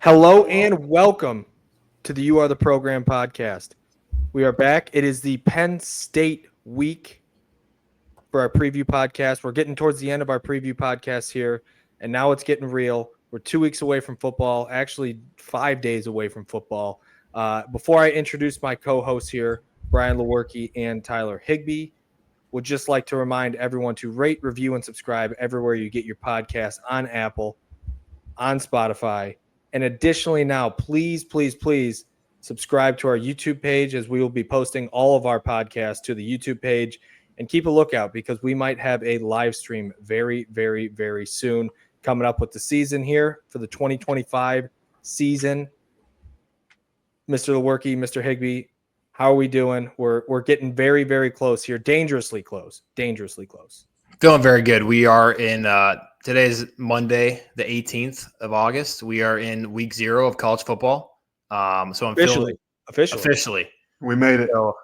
Hello and welcome to the You Are the Program podcast. We are back. It is the Penn State week for our preview podcast. We're getting towards the end of our preview podcast here, and now it's getting real. We're 2 weeks away from football, actually 5 days away from football. Before I introduce my co-hosts here, Brian Lewerke and Tyler Higbee, would just like to remind everyone to rate, review, and subscribe everywhere you get your podcast on Apple, on Spotify. And additionally now, please subscribe to our YouTube page, as we will be posting all of our podcasts to the YouTube page. And keep a lookout, because we might have a live stream very, very, very soon coming up with the season here for the 2025 season. Mr. Lewerke, Mr. Higbee, how are we doing? We're getting very, very close here. Dangerously close. Feeling very good. We are in today's Monday, the 18th of August. We are in week 0 of college football. So I'm officially. We made it. So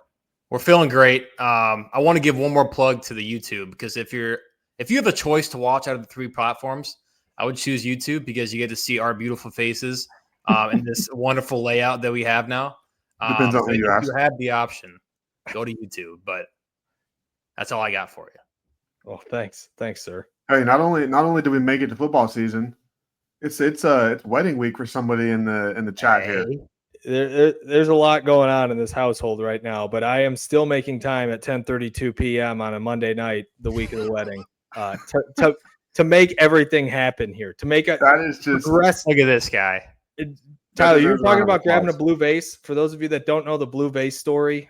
we're feeling great. I want to give one more plug to the YouTube, because if you have a choice to watch out of the 3 platforms, I would choose YouTube, because you get to see our beautiful faces and this wonderful layout that we have now. Depends on who you ask. If you have the option, go to YouTube. But that's all I got for you. Oh, thanks, sir. Hey, not only do we make it to football season, it's wedding week for somebody in the chat here. There's a lot going on in this household right now, but I am still making time at 10:32 p.m. on a Monday night, the week of the wedding, to make everything happen here. To make a That is just look at this guy. Tyler, you were talking about grabbing a blue vase. For those of you that don't know the blue vase story,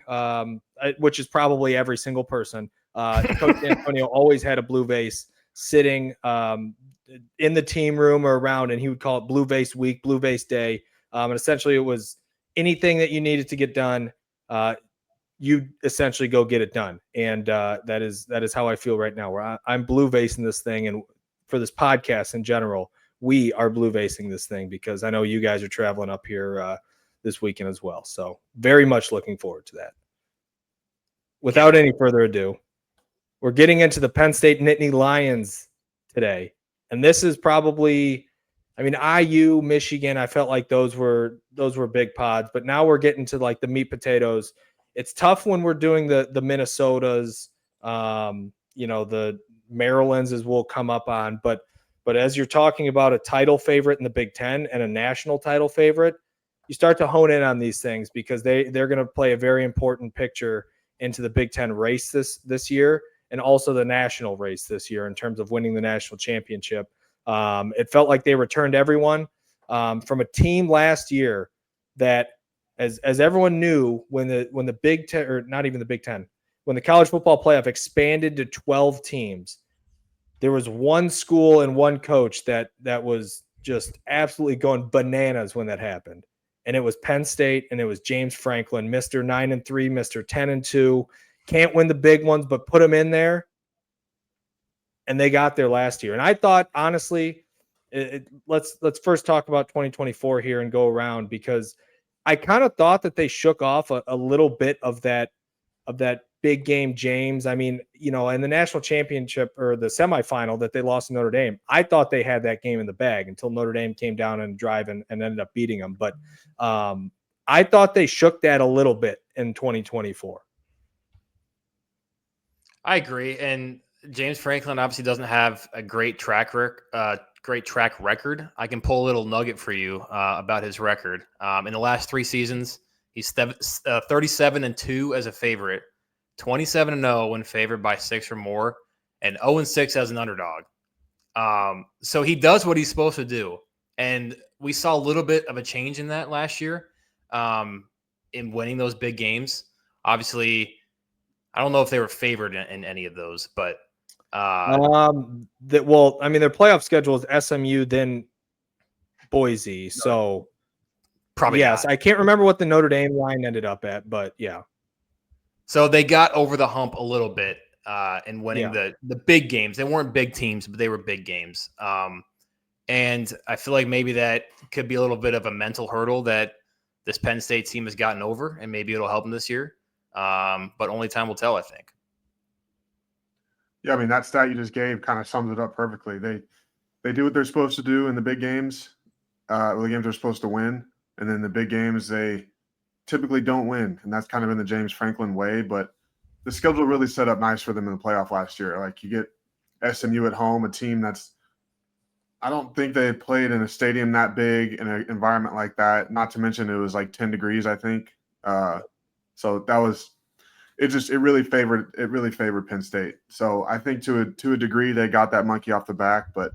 which is probably every single person, Coach Antonio always had a blue vase sitting in the team room or around, and he would call it Blue Vase Week, Blue Vase Day. And essentially it was anything that you needed to get done, you essentially go get it done. And that is how I feel right now, where I'm blue vasing this thing. And for this podcast in general, we are blue vasing this thing, because I know you guys are traveling up here this weekend as well. So very much looking forward to that. Without any further ado, we're getting into the Penn State Nittany Lions today. And this is probably, IU, Michigan, I felt like those were big pods, but now we're getting to like the meat potatoes. It's tough when we're doing the Minnesotas, the Marylands, as we'll come up on, but as you're talking about a title favorite in the Big Ten and a national title favorite, you start to hone in on these things, because they're going to play a very important picture into the Big Ten race this year, and also the national race this year in terms of winning the national championship. It felt like they returned everyone from a team last year that, as everyone knew, when the Big Ten, or not even the Big Ten, when the college football playoff expanded to 12 teams, there was one school and one coach that was just absolutely going bananas when that happened. And it was Penn State, and it was James Franklin, Mr. 9-3, Mr. 10-2. Can't win the big ones, but put them in there. And they got there last year. And I thought, honestly, let's first talk about 2024 here and go around, because I kind of thought that they shook off a little bit of that big game James. In the national championship, or the semifinal that they lost to Notre Dame, I thought they had that game in the bag until Notre Dame came down and drive and ended up beating them. But I thought they shook that a little bit in 2024. I agree. And James Franklin obviously doesn't have a great track record. I can pull a little nugget for you about his record. In the last 3 seasons, he's 37-2 as a favorite, 27-0 when favored by 6 or more, and 0-6 as an underdog. So he does what he's supposed to do. And we saw a little bit of a change in that last year in winning those big games. Obviously, I don't know if they were favored in any of those, but their playoff schedule is SMU, then Boise. So probably yes, not. I can't remember what the Notre Dame line ended up at, but yeah. So they got over the hump a little bit in winning the big games. They weren't big teams, but they were big games. And I feel like maybe that could be a little bit of a mental hurdle that this Penn State team has gotten over, and maybe it'll help them this year. But only time will tell, I think. Yeah, that stat you just gave kind of sums it up perfectly. They do what they're supposed to do in the big games. the games they're supposed to win, and then the big games they typically don't win, and that's kind of in the James Franklin way. But the schedule really set up nice for them in the playoff last year. Like you get SMU at home, a team that's I don't think they had played in a stadium that big in an environment like that. Not to mention it was like 10 degrees, I think. So that was it. It really favored Penn State. So I think to a degree they got that monkey off the back, but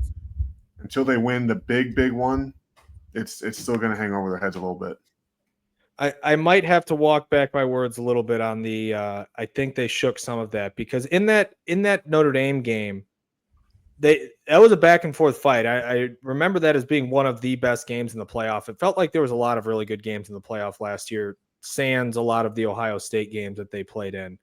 until they win the big one, it's still going to hang over their heads a little bit. I might have to walk back my words a little bit on the. I think they shook some of that because in that Notre Dame game, that was a back and forth fight. I remember that as being one of the best games in the playoff. It felt like there was a lot of really good games in the playoff last year, sans a lot of the Ohio State games that they played in.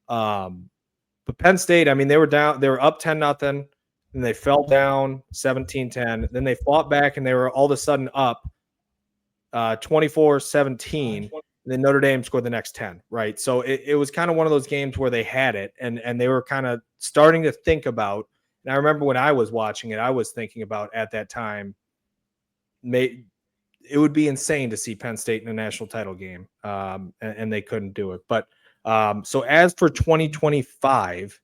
But Penn State, I mean, they were up 10-0, and they fell down 17-10. Then they fought back, and they were all of a sudden up 24-17. Then Notre Dame scored the next 10, right? So it was kind of one of those games where they had it, and they were kind of starting to think about. And I remember when I was watching it, I was thinking about at that time, it would be insane to see Penn State in a national title game, and they couldn't do it. But so as for 2025,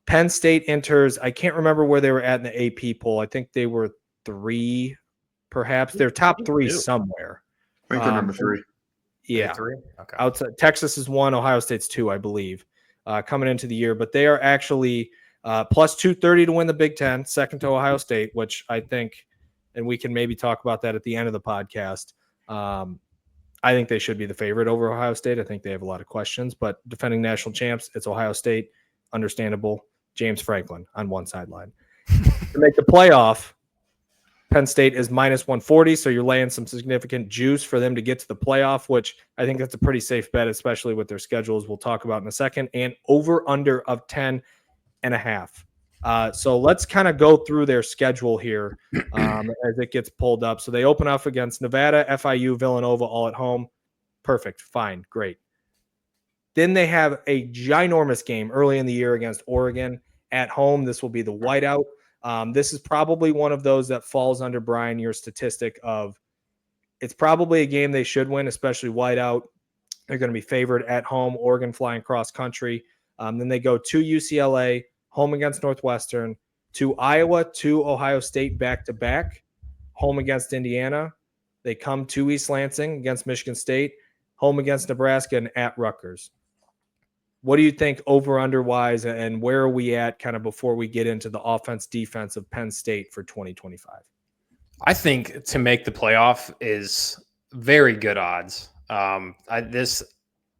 Penn State enters. I can't remember where they were at in the AP poll. I think they were 3, perhaps. They're top 3 somewhere. I think they're number 3. Yeah. 3? Okay. Outside Texas is 1, Ohio State's 2, I believe, coming into the year. But they are actually plus 230 to win the Big Ten, second to Ohio State, which I think, and we can maybe talk about that at the end of the podcast. I think they should be the favorite over Ohio State. I think they have a lot of questions, but defending national champs, it's Ohio State. Understandable. James Franklin on one sideline. To make the playoff, Penn State is minus 140, so you're laying some significant juice for them to get to the playoff, which I think that's a pretty safe bet, especially with their schedules we'll talk about in a second, and over-under of 10.5. So let's kind of go through their schedule here as it gets pulled up. So they open up against Nevada, FIU, Villanova, all at home. Perfect. Fine. Great. Then they have a ginormous game early in the year against Oregon at home. This will be the whiteout. This is probably one of those that falls under, Brian, your statistic of it's probably a game they should win, especially whiteout. They're going to be favored at home, Oregon flying cross country. Then they go to UCLA, home against Northwestern, to Iowa, to Ohio State back-to-back, home against Indiana. They come to East Lansing against Michigan State, home against Nebraska, and at Rutgers. What do you think over-under-wise, and where are we at kind of before we get into the offense-defense of Penn State for 2025? I think to make the playoff is very good odds. This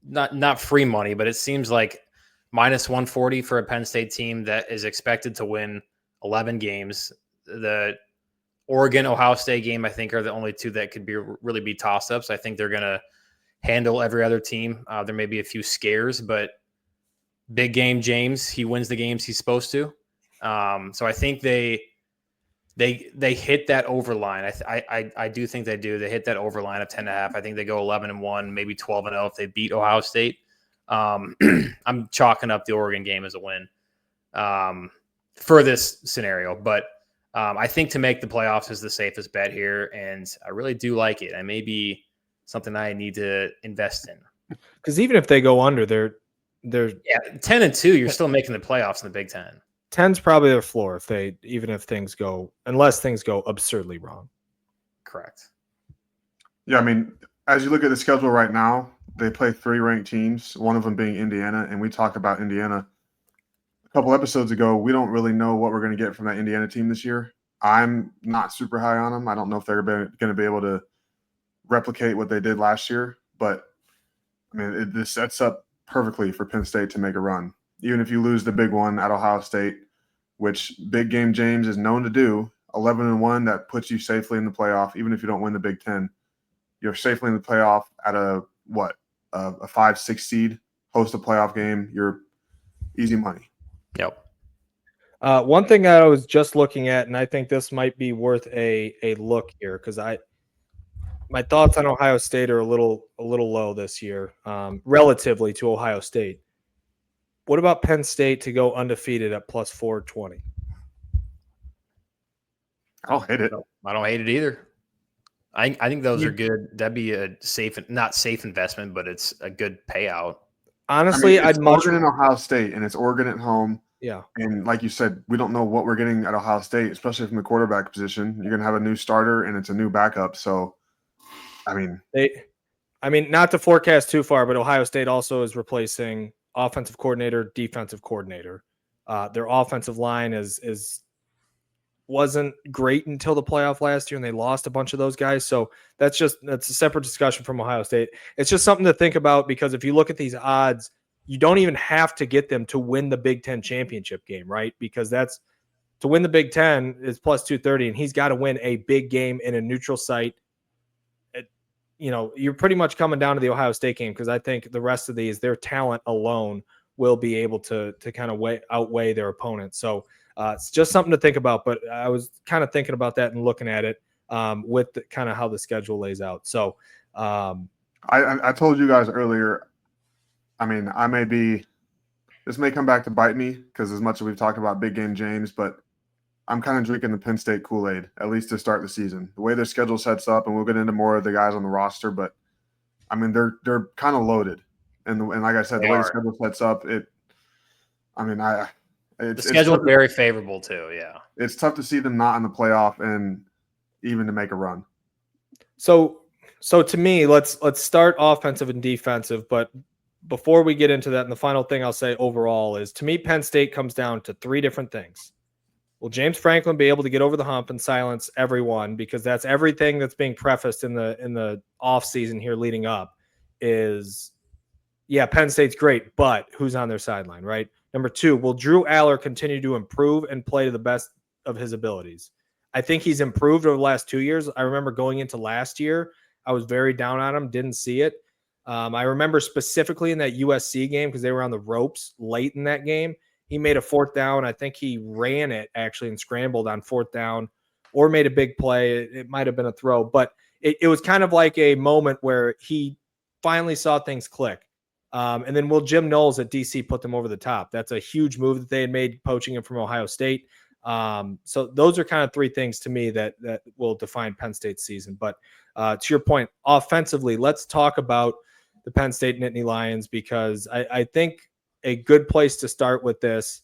not free money, but it seems like minus 140 for a Penn State team that is expected to win 11 games. The Oregon-Ohio State game, I think, are the only two that could really be toss-ups. I think they're going to handle every other team. There may be a few scares, but big game James, he wins the games he's supposed to. So I think they hit that over line. I do think they do. They hit that over line of 10.5. I think they go 11-1, maybe 12-0 if they beat Ohio State. I'm chalking up the Oregon game as a win for this scenario, but I think to make the playoffs is the safest bet here, and I really do like it. It may be something I need to invest in. Because even if they go under, they're 10-2. You're still making the playoffs in the Big Ten. 10's probably their floor unless things go absurdly wrong. Correct. Yeah, I mean, as you look at the schedule right now, they play 3 ranked teams, one of them being Indiana, and we talked about Indiana a couple episodes ago. We don't really know what we're going to get from that Indiana team this year. I'm not super high on them. I don't know if they're going to be able to replicate what they did last year, but I mean, this sets up perfectly for Penn State to make a run. Even if you lose the big one at Ohio State, which big game James is known to do, 11-1, that puts you safely in the playoff. Even if you don't win the Big Ten, you're safely in the playoff at a 5-6 seed, host a playoff game. You're easy money. Yep. One thing I was just looking at, and I think this might be worth a look here, because my thoughts on Ohio State are a little low this year, relatively to Ohio State. What about Penn State to go undefeated at plus 420? I don't hate it. I don't hate it either. I think those are good. That'd be a not safe investment, but it's a good payout. Honestly, I'd much Oregon and Ohio State, and it's Oregon at home. Yeah. And like you said, we don't know what we're getting at Ohio State, especially from the quarterback position. You're going to have a new starter, and it's a new backup. So, I mean, not to forecast too far, but Ohio State also is replacing offensive coordinator, defensive coordinator. Their offensive line wasn't great until the playoff last year, and they lost a bunch of those guys. So that's a separate discussion from Ohio State. It's just something to think about, because if you look at these odds, you don't even have to get them to win the Big Ten championship game, right? Because to win the Big Ten is plus 230, and he's got to win a big game in a neutral site. You're pretty much coming down to the Ohio State game, because I think the rest of these, their talent alone will be able to kind of outweigh their opponents. So it's just something to think about. But I was kind of thinking about that and looking at it with kind of how the schedule lays out. So I told you guys earlier, I mean, this may come back to bite me, because as much as we've talked about big game James, but I'm kind of drinking the Penn State Kool-Aid, at least to start the season. The way their schedule sets up, and we'll get into more of the guys on the roster, but I mean, they're kind of loaded. And like I said, the way the schedule sets up, the schedule is very favorable too. Yeah, it's tough to see them not in the playoff and even to make a run. So to me, let's start offensive and defensive. But before we get into that, and the final thing I'll say overall is, to me, Penn State comes down to three different things. Will James Franklin be able to get over the hump and silence everyone? Because that's everything that's being prefaced in the off season here leading up is, yeah, Penn State's great, but who's on their sideline, right? Number two, will Drew Aller continue to improve and play to the best of his abilities? I think he's improved over the last 2 years. I remember going into last year, I was very down on him, didn't see it. I remember specifically in that USC game, because they were on the ropes late in that game. He made a fourth down. I think he ran it actually and scrambled on fourth down, or made a big play. It might have been a throw, but it was kind of like a moment where he finally saw things click. And then will Jim Knowles at DC put them over the top? That's a huge move that they had made, poaching him from Ohio State. So those are kind of three things to me that will define Penn State's season. But to your point, offensively, let's talk about the Penn State Nittany Lions, because I think a good place to start with this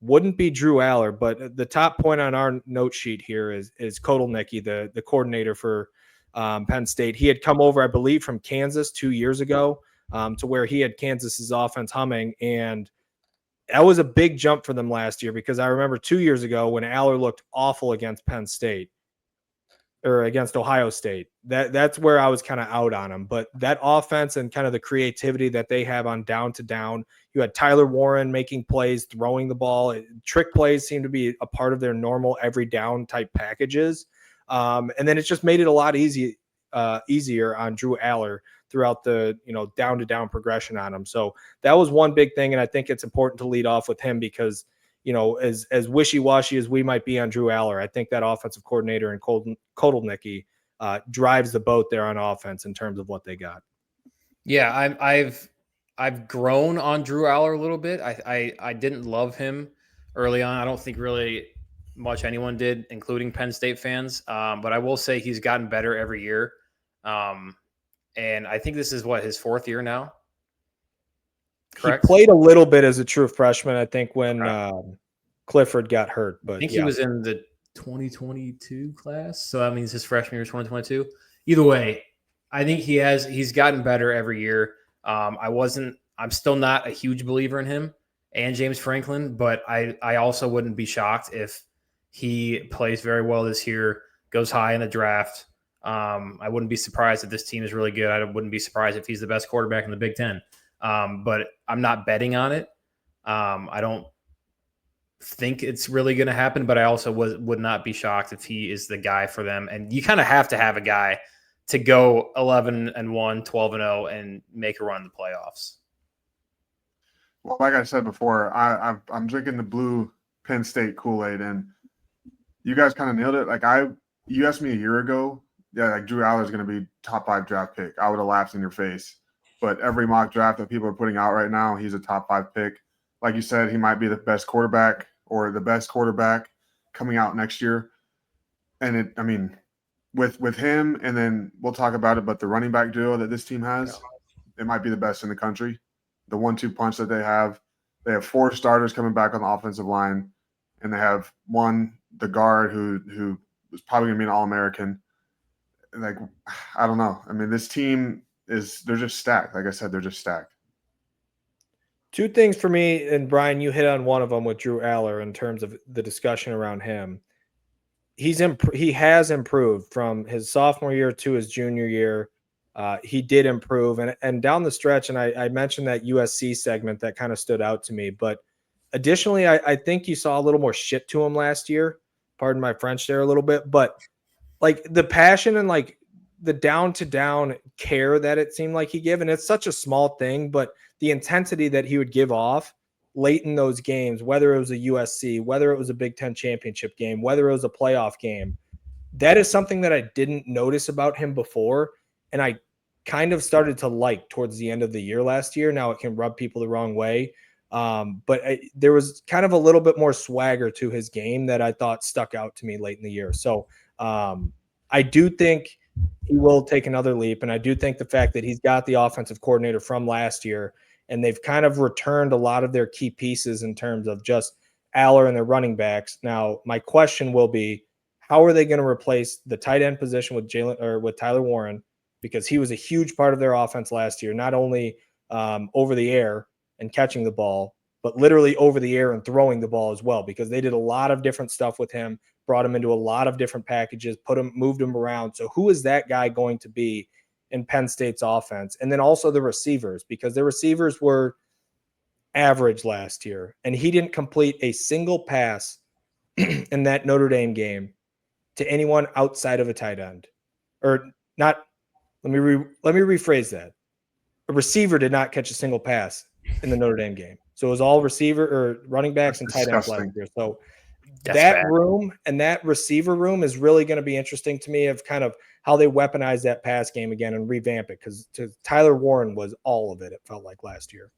wouldn't be Drew Aller, but the top point on our note sheet here is Kotelnicki, the coordinator for Penn State. He had come over, I believe, from Kansas 2 years ago, to where he had Kansas's offense humming, and that was a big jump for them last year, because I remember 2 years ago when Aller looked awful against Penn State, or against Ohio State. That's where I was kind of out on him. But that offense and kind of the creativity that they have on down to down, you had Tyler Warren making plays, throwing the ball. Trick plays seem to be a part of their normal every down type packages. And then it just made it a lot easier on Drew Aller throughout the down to down progression on him. So that was one big thing, and I think it's important to lead off with him, because as wishy-washy as we might be on Drew Aller, I think that offensive coordinator and Kotelnicki drives the boat there on offense in terms of what they got. Yeah, I've grown on Drew Aller a little bit. I didn't love him early on. I don't think really much anyone did, including Penn State fans. But I will say he's gotten better every year. And I think this is his fourth year now. Correct? He played a little bit as a true freshman, I think, when Clifford got hurt. But I think he was in the 2022 class. So that means his freshman year is 2022. Either way, I think he's gotten better every year. I'm still not a huge believer in him and James Franklin, but I also wouldn't be shocked if he plays very well this year, goes high in the draft. I wouldn't be surprised if this team is really good. I wouldn't be surprised if he's the best quarterback in the Big Ten. But I'm not betting on it. I don't think it's really going to happen, but I also would not be shocked if he is the guy for them. And you kind of have to have a guy to go 11-1, 12-0, and make a run in the playoffs. Well, like I said before, I'm drinking the blue Penn State Kool-Aid, and you guys kind of nailed it. Like you asked me a year ago, like Drew Aller is going to be top 5 draft pick. I would have laughed in your face. But every mock draft that people are putting out right now, he's a top 5 pick. Like you said, he might be the best quarterback or the best quarterback coming out next year. And with him, and then we'll talk about it, but the running back duo that this team has, it might be the best in the country. The 1-2 punch that they have 4 starters coming back on the offensive line, and they have the guard who is probably going to be an All-American. Like, I don't know. I mean, this team they're just stacked. Like I said, they're just stacked. 2 things for me, and Brian, you hit on one of them with Drew Aller in terms of the discussion around him. He has improved from his sophomore year to his junior year. He did improve, and down the stretch, and I mentioned that USC segment that kind of stood out to me. But additionally, I think you saw a little more shit to him last year. Pardon my French there a little bit, but like the passion and like the down to down care that it seemed like he gave, and it's such a small thing, but the intensity that he would give off late in those games, whether it was a USC, whether it was a Big Ten championship game, whether it was a playoff game, that is something that I didn't notice about him before. And I kind of started to like towards the end of the year last year. Now it can rub people the wrong way. But there was kind of a little bit more swagger to his game that I thought stuck out to me late in the year. So I do think he will take another leap. And I do think the fact that he's got the offensive coordinator from last year, and they've kind of returned a lot of their key pieces in terms of just Aller and their running backs. Now, my question will be, how are they going to replace the tight end position with Tyler Warren? Because he was a huge part of their offense last year, not only over the air and catching the ball, but literally over the air and throwing the ball as well, because they did a lot of different stuff with him, brought him into a lot of different packages, moved him around. So who is that guy going to be in Penn State's offense? And then also the receivers, because the receivers were average last year, and he didn't complete a single pass in that Notre Dame game to anyone outside of a tight end. Or not, let me rephrase that. A receiver did not catch a single pass in the Notre Dame game. So it was all receiver or running backs and tight ends last year. So that room and that receiver room is really going to be interesting to me, of kind of how they weaponize that pass game again and revamp it, because Tyler Warren was all of it, it felt like last year.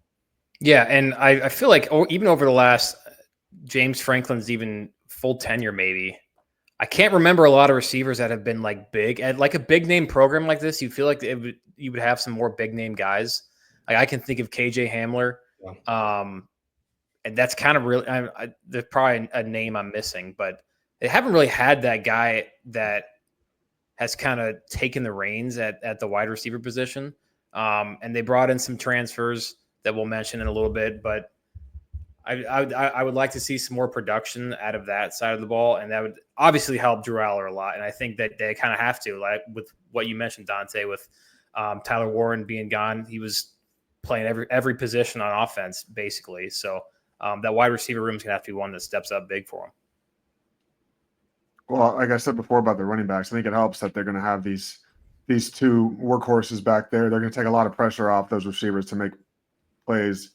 Yeah, and I feel like even over the last James Franklin's even full tenure, maybe, I can't remember a lot of receivers that have been like big at like a big name program like this. You feel like you would have some more big name guys. Like I can think of KJ Hamler. Yeah. And that's kind of really, there's probably a name I'm missing, but they haven't really had that guy that has kind of taken the reins at the wide receiver position. And they brought in some transfers that we'll mention in a little bit, but I would like to see some more production out of that side of the ball, and that would obviously help Drew Aller a lot. And I think that they kind of have to, like with what you mentioned, Dante, with Tyler Warren being gone, he was playing every position on offense basically. So that wide receiver room is going to have to be one that steps up big for him. Well, like I said before about the running backs, I think it helps that they're going to have these 2 workhorses back there. They're going to take a lot of pressure off those receivers to make plays.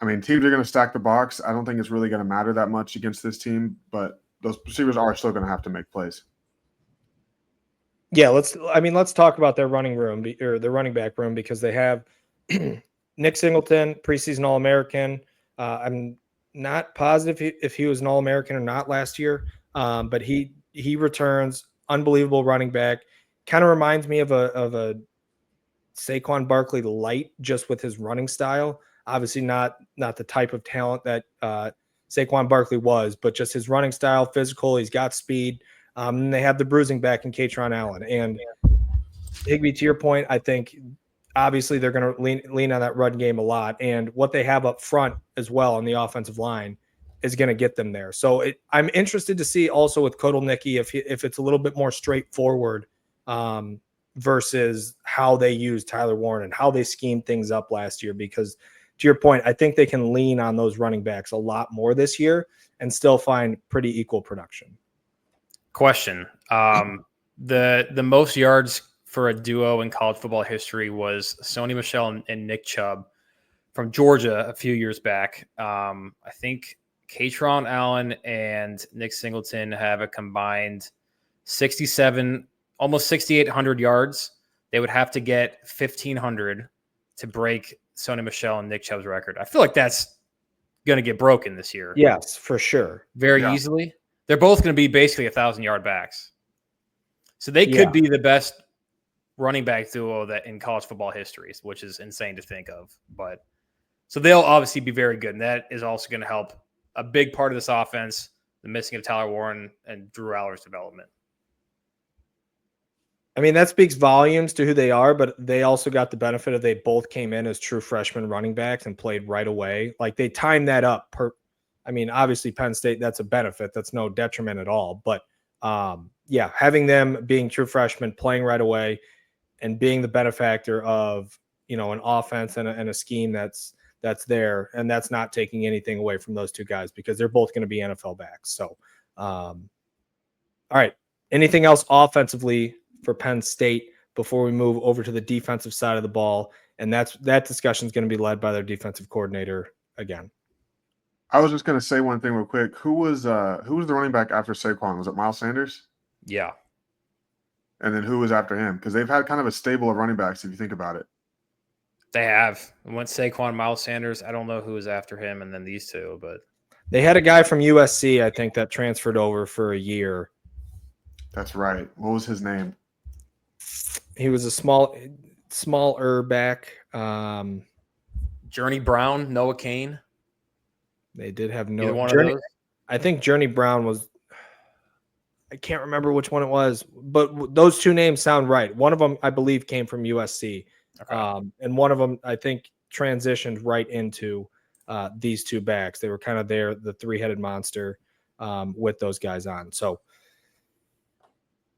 I mean, teams are going to stack the box. I don't think it's really going to matter that much against this team, but those receivers are still going to have to make plays. Yeah, let's talk about their running room or their running back room, because they have Nick Singleton, preseason All-American. I'm not positive if he was an All-American or not last year, but he returns. Unbelievable running back. Kind of reminds me of a Saquon Barkley light, just with his running style. Obviously not the type of talent that Saquon Barkley was, but just his running style, physical. He's got speed. And they have the bruising back in Katron Allen. And Higby, to your point, I think obviously they're going to lean on that run game a lot. And what they have up front as well on the offensive line is going to get them there. So I'm interested to see also with Kotelnicki if it's a little bit more straightforward versus how they use Tyler Warren and how they schemed things up last year. Because to your point, I think they can lean on those running backs a lot more this year and still find pretty equal production. Question. The most yards for a duo in college football history was Sony Michel and Nick Chubb from Georgia a few years back. I think Katron Allen and Nick Singleton have a combined 67, almost 6,800 yards. They would have to get 1,500 to break Sony Michel and Nick Chubb's record. I feel like that's going to get broken this year. Yes, for sure. Very easily. They're both going to be basically 1,000-yard backs. So they could be the best running back duo that in college football history, which is insane to think of. But so they'll obviously be very good, and that is also going to help a big part of this offense, the missing of Tyler Warren and Drew Aller's development. I mean, that speaks volumes to who they are, but they also got the benefit of they both came in as true freshman running backs and played right away. Like they timed that up. I mean, obviously Penn State, that's a benefit. That's no detriment at all. But yeah, having them being true freshmen, playing right away, and being the benefactor of, you know, an offense and a scheme that's there, and that's not taking anything away from those two guys because they're both going to be NFL backs. So, all right. Anything else offensively for Penn State before we move over to the defensive side of the ball? And that discussion is going to be led by their defensive coordinator again. I was just going to say one thing real quick. Who was the running back after Saquon? Was it Miles Sanders? Yeah. And then who was after him? Because they've had kind of a stable of running backs if you think about it. They have. Once Saquon, Miles Sanders, I don't know who was after him, and then these two, but they had a guy from USC, I think, that transferred over for a year. That's right. What was his name? He was a smaller back. Journey Brown, Noah Kane. They did have I think Journey Brown was. I can't remember which one it was, but those two names sound right. One of them, I believe, came from USC, and one of them, I think, transitioned right into these two backs. They were kind of the three-headed monster with those guys on. So,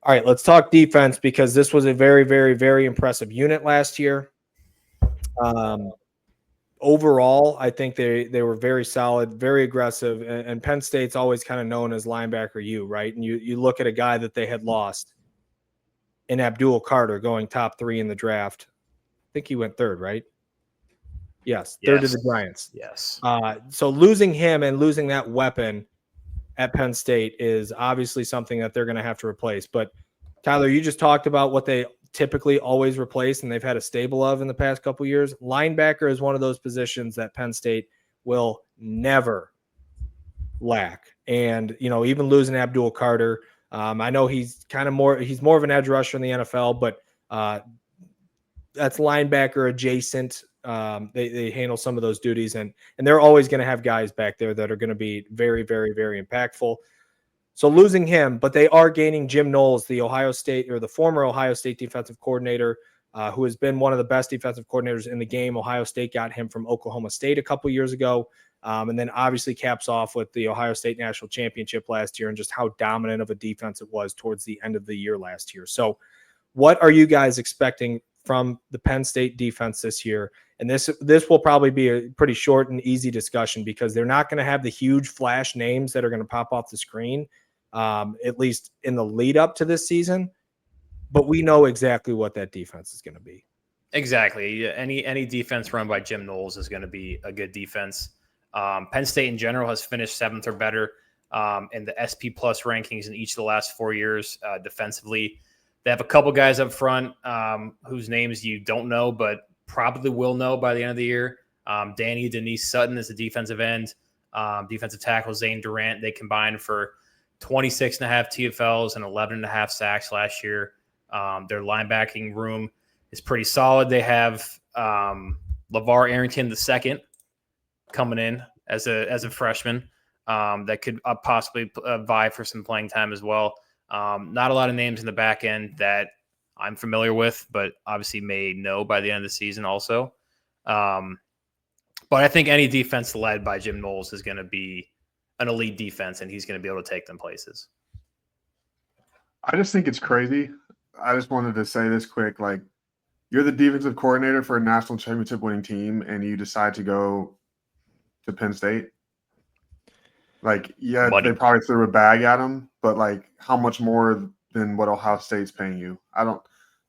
all right, let's talk defense because this was a very, very, very impressive unit last year. Overall, I think they were very solid, very aggressive, and Penn State's always kind of known as linebacker U, right? And you look at a guy that they had lost in Abdul Carter going top 3 in the draft. I think he went third, right? Yes, third to the Giants. Yes. So losing him and losing that weapon at Penn State is obviously something that they're going to have to replace. But Tyler, you just talked about what they typically always replace and they've had a stable of in the past couple of years. Linebacker is one of those positions that Penn State will never lack. And, you know, even losing Abdul Carter, I know he's more of an edge rusher in the NFL, but that's linebacker adjacent. They handle some of those duties and they're always going to have guys back there that are going to be very, very, very impactful. So losing him, but they are gaining Jim Knowles, the former Ohio State defensive coordinator, who has been one of the best defensive coordinators in the game. Ohio State got him from Oklahoma State a couple years ago, and then obviously caps off with the Ohio State National Championship last year and just how dominant of a defense it was towards the end of the year last year. So what are you guys expecting from the Penn State defense this year? And this will probably be a pretty short and easy discussion because they're not going to have the huge flash names that are going to pop off the screen. At least in the lead up to this season, but we know exactly what that defense is going to be. Exactly. Any defense run by Jim Knowles is going to be a good defense. Penn State in general has finished 7th or better in the SP Plus rankings in each of the last 4 years defensively. They have a couple guys up front whose names you don't know, but probably will know by the end of the year. Danny Denise Sutton is the defensive end. Defensive tackle Zane Durant. They combined for 26.5 TFLs and 11.5 sacks last year. Their linebacking room is pretty solid. They have LeVar Arrington II coming in as a freshman that could possibly vie for some playing time as well. Not a lot of names in the back end that I'm familiar with, but obviously may know by the end of the season also. But I think any defense led by Jim Knowles is going to be an elite defense, and he's going to be able to take them places. I just think it's crazy. I just wanted to say this quick. Like, you're the defensive coordinator for a national championship winning team, and you decide to go to Penn State. Like, yeah, Money. They probably threw a bag at him, but, like, how much more than what Ohio State's paying you?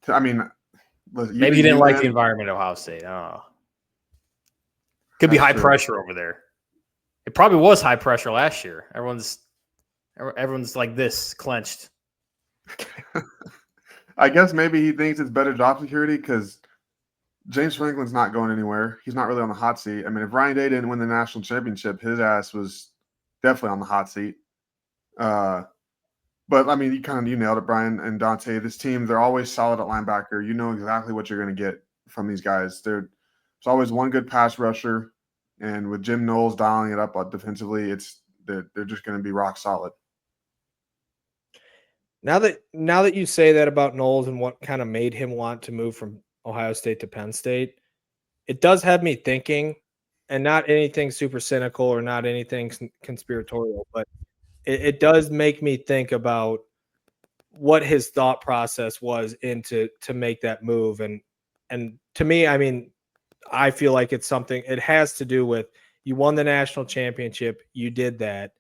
Maybe he didn't like the environment at Ohio State. Oh. Could be high pressure over there. It probably was high pressure last year. Everyone's like this, clenched. I guess maybe he thinks it's better job security because James Franklin's not going anywhere. He's not really on the hot seat. I mean, if Ryan Day didn't win the national championship, his ass was definitely on the hot seat. But I mean, you nailed it, Brian and Dante. This team, they're always solid at linebacker. You know exactly what you're going to get from these guys. There's always one good pass rusher, and with Jim Knowles dialing it up defensively, they're just going to be rock solid. Now that you say that about Knowles and what kind of made him want to move from Ohio State to Penn State, it does have me thinking, and not anything super cynical or not anything conspiratorial, but it does make me think about what his thought process was to make that move. And to me, I mean, I feel like it's something, it has to do with, you won the national championship, you did that.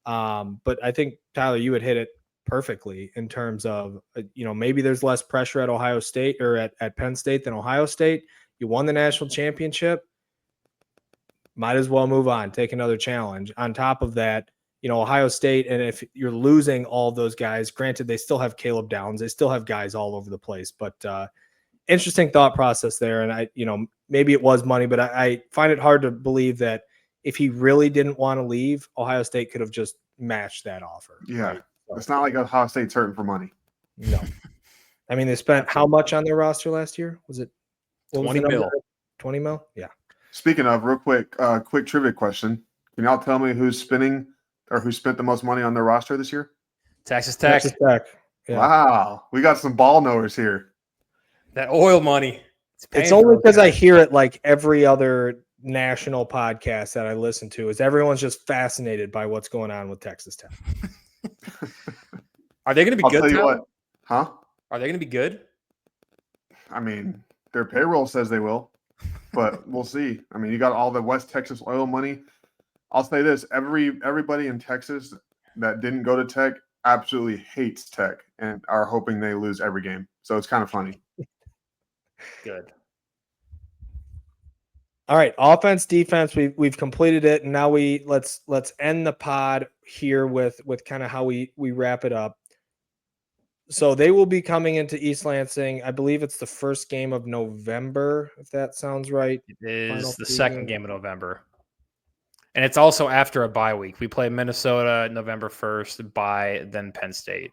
But I think, Tyler, you would hit it perfectly in terms of, maybe there's less pressure at Ohio State or at Penn State than Ohio State. You won the national championship, might as well move on, take another challenge. On top of that, Ohio State, and if you're losing all those guys, granted, they still have Caleb Downs, they still have guys all over the place, but interesting thought process there. And maybe it was money, but I find it hard to believe that if he really didn't want to leave, Ohio State could have just matched that offer. Yeah. Right? So, it's not like Ohio State's hurting for money. No. I mean, they spent how much on their roster last year? Was it 20 mil? 20 mil? Yeah. Speaking of, real quick trivia question. Can y'all tell me who's spent the most money on their roster this year? Texas Tech. Texas Tech. Yeah. Wow. We got some ball knowers here. That oil money. It's only because I hear it like every other national podcast that I listen to, is everyone's just fascinated by what's going on with Texas Tech. Are they going to be I'll good? tell you what. Huh? Are they going to be good? I mean, their payroll says they will, but we'll see. I mean, you got all the West Texas oil money. I'll say this: everybody in Texas that didn't go to Tech absolutely hates Tech and are hoping they lose every game. So it's kind of funny. Good. All right, offense, defense, we've completed it, and now let's end the pod here with kind of how we wrap it up. So they will be coming into East Lansing. I believe it's the first game of November, if that sounds right. It is the second game of November. And it's also after a bye week. We play Minnesota November 1st, bye, then Penn State.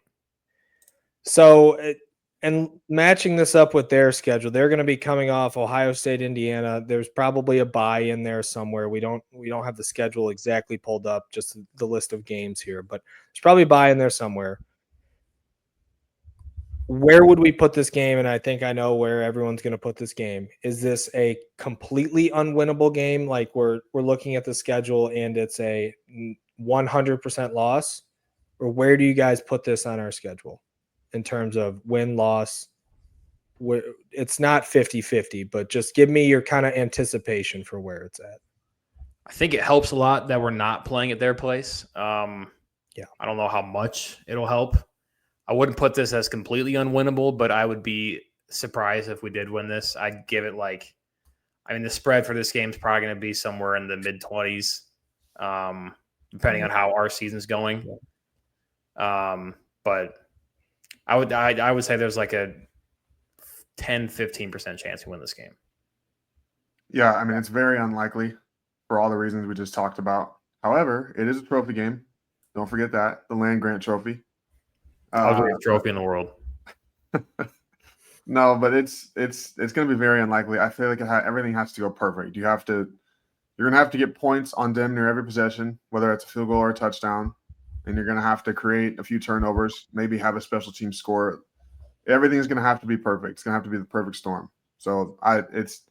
So, and matching this up with their schedule, they're going to be coming off Ohio State, Indiana. There's probably a bye in there somewhere. We don't have the schedule exactly pulled up, just the list of games here, but there's probably a bye in there somewhere. Where would we put this game? And I think I know where everyone's going to put this game. Is this a completely unwinnable game? Like we're looking at the schedule and it's a 100% loss? Or where do you guys put this on our schedule in terms of win, loss? It's not 50-50, but just give me your kind of anticipation for where it's at. I think it helps a lot that we're not playing at their place. Yeah. I don't know how much it'll help. I wouldn't put this as completely unwinnable, but I would be surprised if we did win this. I'd give it the spread for this game is probably going to be somewhere in the mid-20s, depending on how our season's going. But I would say there's like a 10-15% chance we win this game. Yeah, I mean, it's very unlikely for all the reasons we just talked about. However, it is a trophy game. Don't forget that, the land grant trophy. Ugliest trophy in the world. No, but it's going to be very unlikely. I feel like everything has to go perfect. You're going to have to get points on damn near every possession, whether it's a field goal or a touchdown, and you're going to have to create a few turnovers, maybe have a special team score. Everything's going to have to be perfect. It's going to have to be the perfect storm. So it's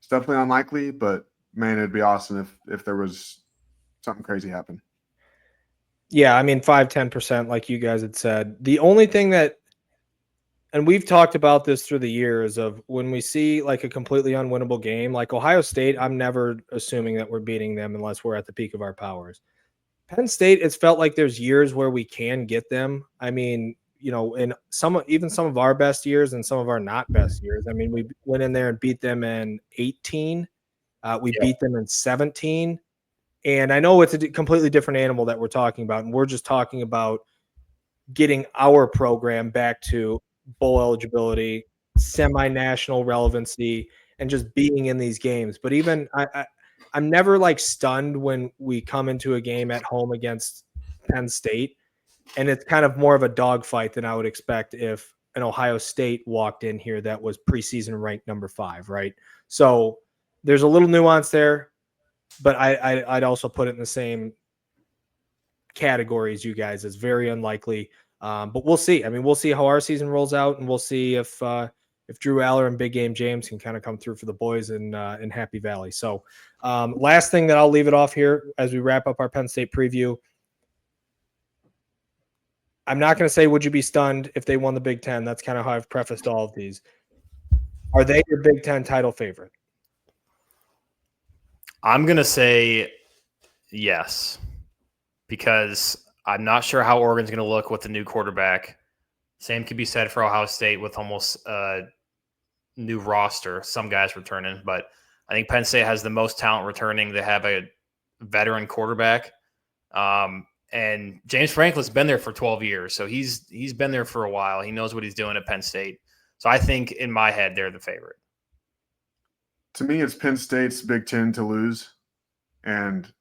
definitely unlikely, but man, it'd be awesome if there was something crazy happen. Yeah, I mean 5-10%, like you guys had said. The only thing that, and we've talked about this through the years, of when we see like a completely unwinnable game, like Ohio State, I'm never assuming that we're beating them unless we're at the peak of our powers. Penn State, it's felt like there's years where we can get them. I mean, in some of our best years and some of our not best years. I mean, we went in there and beat them in 18. We beat them in 17. And I know it's a completely different animal that we're talking about, and we're just talking about getting our program back to bowl eligibility, semi-national relevancy, and just being in these games. But even I'm never like stunned when we come into a game at home against Penn State And it's kind of more of a dogfight than I would expect if an Ohio State walked in here that was preseason ranked number 5, right? So there's a little nuance there, but I'd also put it in the same category as you guys as very unlikely. But we'll see. I mean, we'll see how our season rolls out, and we'll see if Drew Aller and Big Game James can kind of come through for the boys in Happy Valley. So last thing that I'll leave it off here as we wrap up our Penn State preview. I'm not going to say, would you be stunned if they won the Big Ten? That's kind of how I've prefaced all of these. Are they your Big Ten title favorite? I'm going to say yes, because I'm not sure how Oregon's going to look with the new quarterback. Same could be said for Ohio State with almost a new roster, some guys returning. But I think Penn State has the most talent returning. They have a veteran quarterback. And James Franklin's been there for 12 years, so he's been there for a while. He knows what he's doing at Penn State. So I think in my head they're the favorite. To me, it's Penn State's Big Ten to lose, and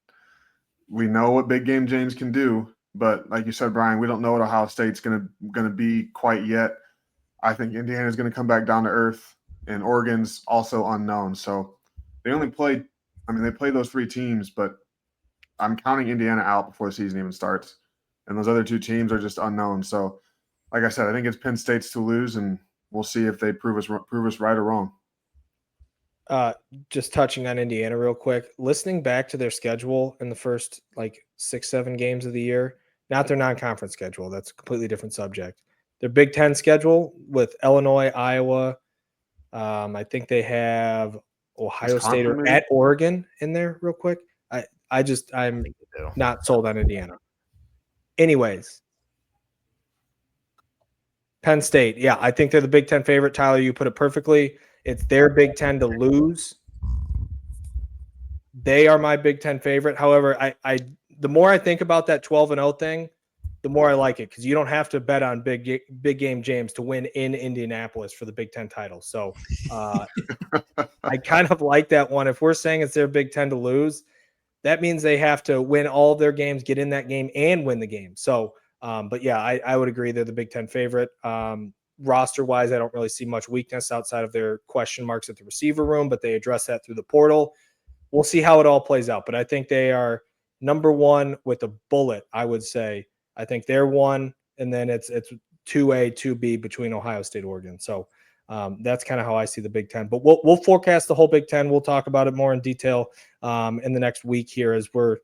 we know what Big Game James can do. But like you said, Brian, we don't know what Ohio State's going to be quite yet. I think Indiana's going to come back down to earth, and Oregon's also unknown. So they only played – they played those 3 teams, but I'm counting Indiana out before the season even starts. And those other 2 teams are just unknown. So, like I said, I think it's Penn State's to lose, and we'll see if they prove us right or wrong. Just touching on Indiana real quick, listening back to their schedule in the first 6-7 games of the year, not their non-conference schedule. That's a completely different subject. Their Big Ten schedule with Illinois, Iowa. I think they have Ohio State or at Oregon in there real quick. I'm not sold on Indiana. Anyways, Penn State. Yeah, I think they're the Big Ten favorite. Tyler, you put it perfectly. It's their Big Ten to lose. They are my Big Ten favorite. However, the more I think about that 12-0 thing, the more I like it, because you don't have to bet on Big Game James to win in Indianapolis for the Big Ten title. So I kind of like that one. If we're saying it's their Big Ten to lose, that means they have to win all of their games, get in that game, and win the game. So, but yeah, I would agree they're the Big Ten favorite. Roster-wise, I don't really see much weakness outside of their question marks at the receiver room, but they address that through the portal. We'll see how it all plays out. But I think they are number 1 with a bullet, I would say. I think they're 1, and then it's 2A, 2B between Ohio State, Oregon. So that's kind of how I see the Big Ten. But we'll forecast the whole Big Ten. We'll talk about it more in detail in the next week here as we're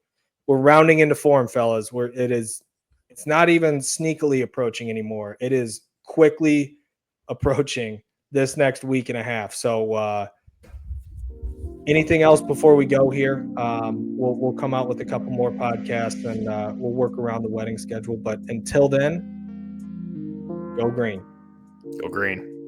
rounding into form, fellas. It's not even sneakily approaching anymore. It is quickly approaching this next week and a half. So anything else before we go here? We'll come out with a couple more podcasts, and we'll work around the wedding schedule. But until then, go green. Go green.